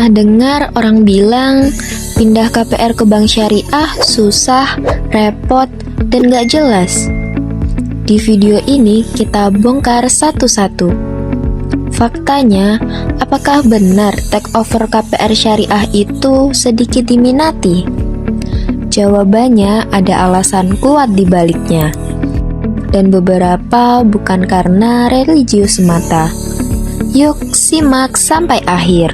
Pernah dengar orang bilang pindah KPR ke bank syariah susah, repot, dan gak jelas. Di video ini kita bongkar satu-satu. Faktanya, apakah benar take over KPR syariah itu sedikit diminati? Jawabannya ada alasan kuat di baliknya. Dan beberapa bukan karena religius semata. Yuk simak sampai akhir.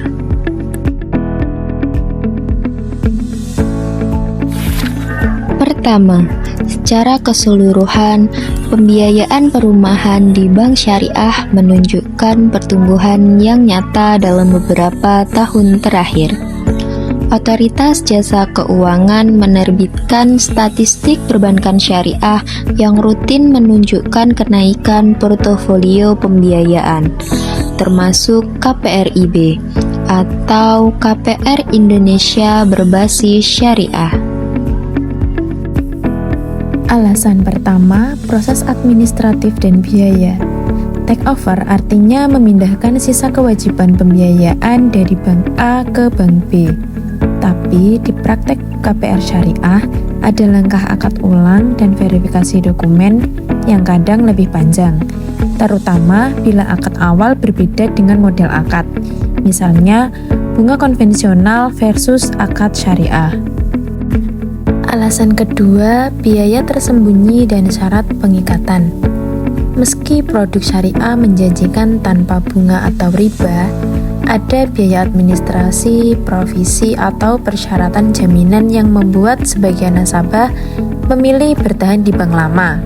Pertama, secara keseluruhan, pembiayaan perumahan di bank syariah menunjukkan pertumbuhan yang nyata dalam beberapa tahun terakhir. Otoritas Jasa Keuangan menerbitkan statistik perbankan syariah yang rutin menunjukkan kenaikan portofolio pembiayaan, termasuk KPRIB atau KPR Indonesia berbasis syariah. Alasan pertama, proses administratif dan biaya. Take over artinya memindahkan sisa kewajiban pembiayaan dari bank A ke bank B. Tapi di praktek KPR syariah ada langkah akad ulang dan verifikasi dokumen yang kadang lebih panjang, terutama bila akad awal berbeda dengan model akad. Misalnya, bunga konvensional versus akad syariah. Alasan kedua, biaya tersembunyi dan syarat pengikatan. Meski produk syariah menjanjikan tanpa bunga atau riba, ada biaya administrasi, provisi, atau persyaratan jaminan yang membuat sebagian nasabah memilih bertahan di bank lama.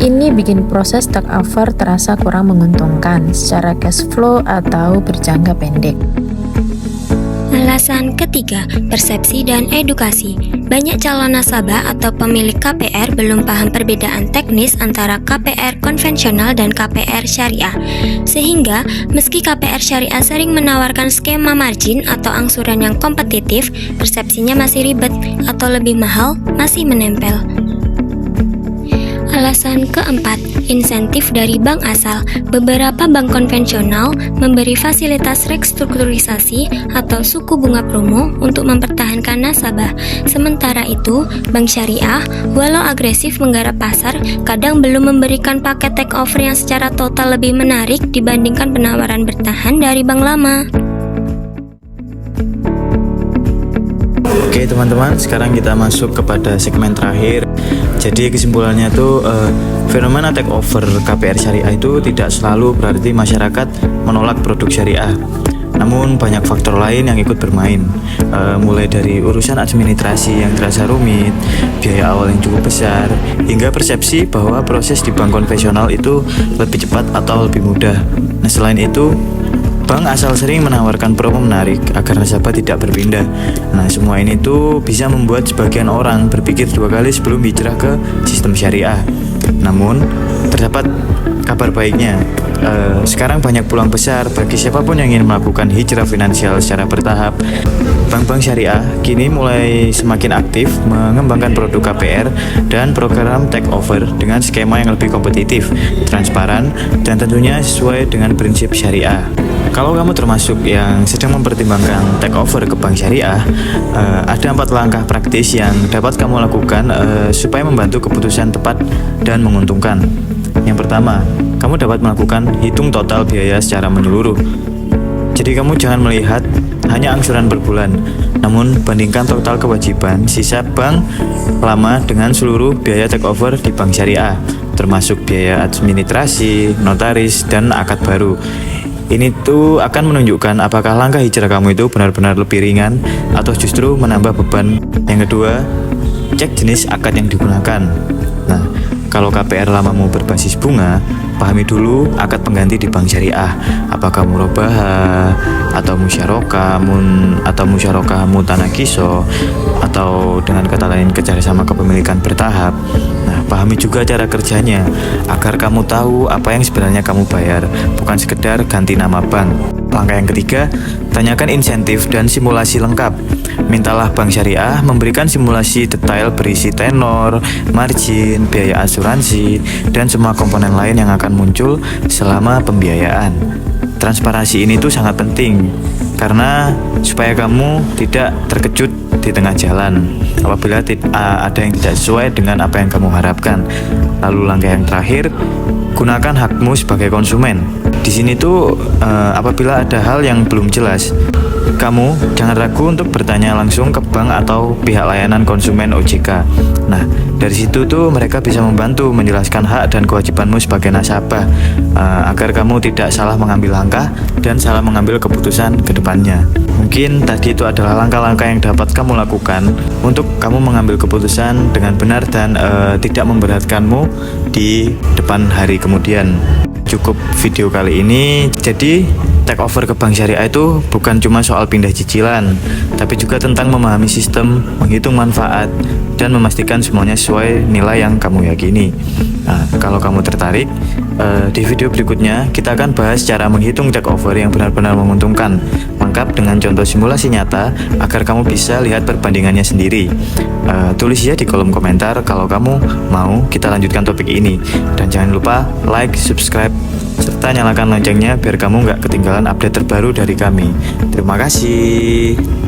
Ini bikin proses take over terasa kurang menguntungkan secara cash flow atau berjangka pendek. Alasan ketiga, persepsi dan edukasi. Banyak calon nasabah atau pemilik KPR belum paham perbedaan teknis antara KPR konvensional dan KPR syariah. Sehingga, meski KPR syariah sering menawarkan skema margin atau angsuran yang kompetitif, persepsinya masih ribet atau lebih mahal masih menempel. Alasan keempat, insentif dari bank asal. Beberapa bank konvensional memberi fasilitas restrukturisasi atau suku bunga promo untuk mempertahankan nasabah. Sementara itu, bank syariah, walau agresif menggarap pasar, kadang belum memberikan paket take over yang secara total lebih menarik dibandingkan penawaran bertahan dari bank lama. Oke teman-teman, sekarang kita masuk kepada segmen terakhir. Jadi kesimpulannya tuh fenomena take over KPR syariah itu tidak selalu berarti masyarakat menolak produk syariah. Namun banyak faktor lain yang ikut bermain, mulai dari urusan administrasi yang terasa rumit, biaya awal yang cukup besar, hingga persepsi bahwa proses di bank konvensional itu lebih cepat atau lebih mudah. Nah selain itu, bank asal sering menawarkan promo menarik agar nasabah tidak berpindah. Nah, semua ini tuh bisa membuat sebagian orang berpikir dua kali sebelum hijrah ke sistem syariah. Namun, terdapat kabar baiknya. Sekarang banyak peluang besar bagi siapapun yang ingin melakukan hijrah finansial secara bertahap. Bank-bank syariah kini mulai semakin aktif mengembangkan produk KPR dan program take over dengan skema yang lebih kompetitif, transparan, dan tentunya sesuai dengan prinsip syariah. Kalau kamu termasuk yang sedang mempertimbangkan take over ke bank syariah, ada 4 langkah praktis yang dapat kamu lakukan supaya membantu keputusan tepat dan menguntungkan. Yang pertama, kamu dapat melakukan hitung total biaya secara menyeluruh. Jadi kamu jangan melihat hanya angsuran per bulan, namun bandingkan total kewajiban sisa bank lama dengan seluruh biaya take over di bank syariah, termasuk biaya administrasi, notaris, dan akad baru. Ini tuh akan menunjukkan apakah langkah hijrah kamu itu benar-benar lebih ringan atau justru menambah beban. Yang kedua, cek jenis akad yang digunakan. Nah, kalau KPR lamamu berbasis bunga, pahami dulu akad pengganti di bank syariah. Apakah murabaha atau musyarakah mutanakiso, atau dengan kata lain kerjasama kepemilikan bertahap. Nah, pahami juga cara kerjanya agar kamu tahu apa yang sebenarnya kamu bayar, bukan sekedar ganti nama bank. Langkah yang ketiga, tanyakan insentif dan simulasi lengkap. Mintalah bank syariah memberikan simulasi detail berisi tenor, margin, biaya asuransi, dan semua komponen lain yang akan muncul selama pembiayaan. Transparansi ini tuh sangat penting. karena supaya kamu tidak terkejut di tengah jalan apabila ada yang tidak sesuai dengan apa yang kamu harapkan. Lalu langkah yang terakhir, gunakan hakmu sebagai konsumen. Di sini tuh apabila ada hal yang belum jelas, kamu jangan ragu untuk bertanya langsung ke bank atau pihak layanan konsumen OJK. Nah, dari situ tuh mereka bisa membantu menjelaskan hak dan kewajibanmu sebagai nasabah agar kamu tidak salah mengambil langkah dan salah mengambil keputusan ke depannya. Mungkin tadi itu adalah langkah-langkah yang dapat kamu lakukan untuk kamu mengambil keputusan dengan benar dan tidak memberatkanmu di depan hari kemudian. Cukup video kali ini. Jadi take over ke bank syariah itu bukan cuma soal pindah cicilan, tapi juga tentang memahami sistem, menghitung manfaat, dan memastikan semuanya sesuai nilai yang kamu yakini. Nah, kalau kamu tertarik, di video berikutnya kita akan bahas cara menghitung take over yang benar-benar menguntungkan, lengkap dengan contoh simulasi nyata agar kamu bisa lihat perbandingannya sendiri. Tulis ya di kolom komentar kalau kamu mau kita lanjutkan topik ini, dan jangan lupa like, subscribe, serta nyalakan loncengnya biar kamu nggak ketinggalan update terbaru dari kami. Terima kasih.